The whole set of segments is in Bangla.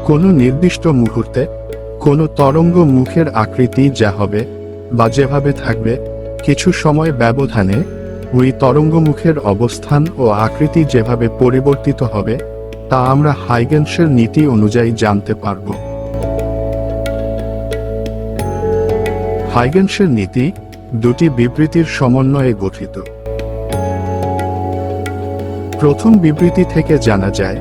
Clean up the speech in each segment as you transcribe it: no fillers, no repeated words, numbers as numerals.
কোনো নির্দিষ্ট মুহূর্তে কোনো তরঙ্গ মুখের আকৃতি যা হবে বা যেভাবে থাকবে কিছু সময় ব্যবধানে ওই তরঙ্গমুখের অবস্থান ও আকৃতি যেভাবে পরিবর্তিত হবে তা আমরা হাইগেনসের নীতি অনুযায়ী জানতে পারব। হাইগেনসের নীতি দুটি বিবৃতির সমন্বয়ে গঠিত। প্রথম বিবৃতি থেকে জানা যায়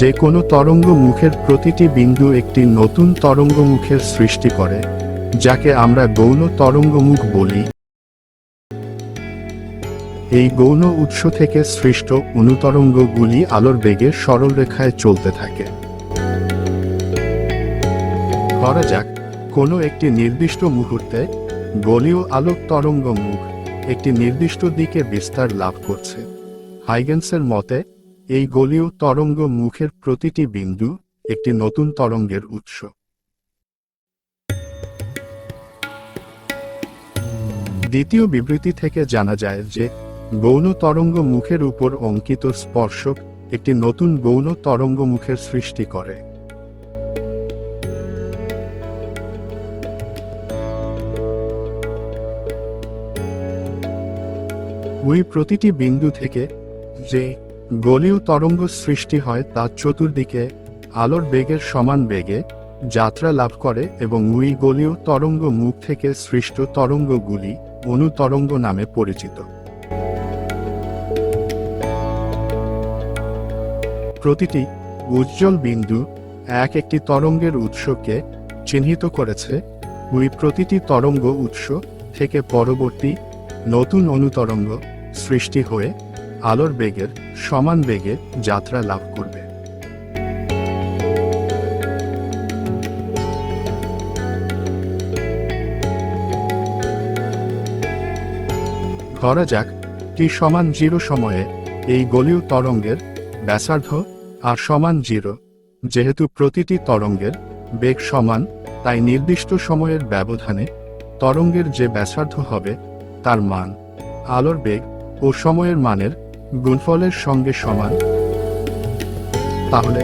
যে কোনো তরঙ্গ মুখের প্রতিটি বিন্দু একটি নতুন তরঙ্গমুখের সৃষ্টি করে, যাকে আমরা গৌণ তরঙ্গমুখ বলি। এই গৌণ উৎস থেকে সৃষ্ট অনুতরঙ্গগুলি আলোর বেগে সরলরেখায় চলতে থাকে। ধরা যাক কোনো একটি নির্দিষ্ট মুহূর্তে গোলীয় আলোক তরঙ্গ মুখ একটি নির্দিষ্ট দিকে বিস্তার লাভ করছে। হাইগেনসের মতে এই গোলীয় তরঙ্গ মুখের প্রতিটি বিন্দু একটি নতুন তরঙ্গের উৎস। দ্বিতীয় বিবৃতি থেকে জানা যায় যে গৌণ তরঙ্গ মুখের উপর অঙ্কিত স্পর্শক একটি নতুন গৌণ তরঙ্গ মুখের সৃষ্টি করে। ওই প্রতিটি বিন্দু থেকে যে গোলীয় তরঙ্গ সৃষ্টি হয় তা চতুর্দিকে আলোর বেগের সমান বেগে যাত্রা লাভ করে এবং ওই গোলীয় তরঙ্গ মুখ থেকে সৃষ্ট তরঙ্গগুলি অনুতরঙ্গ নামে পরিচিত। প্রতিটি উজ্জ্বল বিন্দু একটি তরঙ্গের উৎসকে চিহ্নিত করেছে। ওই প্রতিটি তরঙ্গ উৎস থেকে পরবর্তী নতুন অনুতরঙ্গ সৃষ্টি হয়ে আলোর বেগের সমান বেগে যাত্রা লাভ করবে। ধরা যাক t=0 সময়ে এই গোলীয় তরঙ্গের ব্যাসার্ধ r=0। যেহেতু প্রতিটি তরঙ্গের বেগ সমান, তাই নির্দিষ্ট সময়ের ব্যবধানে তরঙ্গের যে ব্যাসার্ধ হবে তার মান আলোর বেগ ও সময়ের মানের গুণফলের সঙ্গে সমান। তাহলে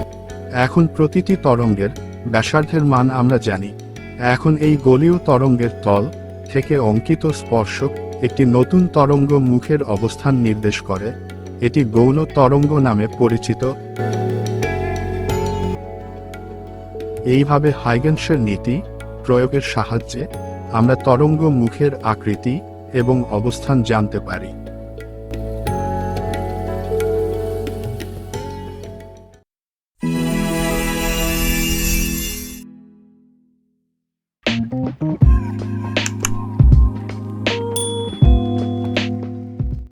এখন প্রতিটি তরঙ্গের ব্যাসার্ধের মান আমরা জানি। এখন এই গোলীয় তরঙ্গের তল থেকে অঙ্কিত স্পর্শক একটি নতুন তরঙ্গ মুখের অবস্থান নির্দেশ করে। এটি গৌণ তরঙ্গ নামে পরিচিত। এইভাবে হাইগেনসের নীতি প্রয়োগের সাহায্যে আমরা তরঙ্গ মুখের আকৃতি এবং অবস্থান জানতে পারি।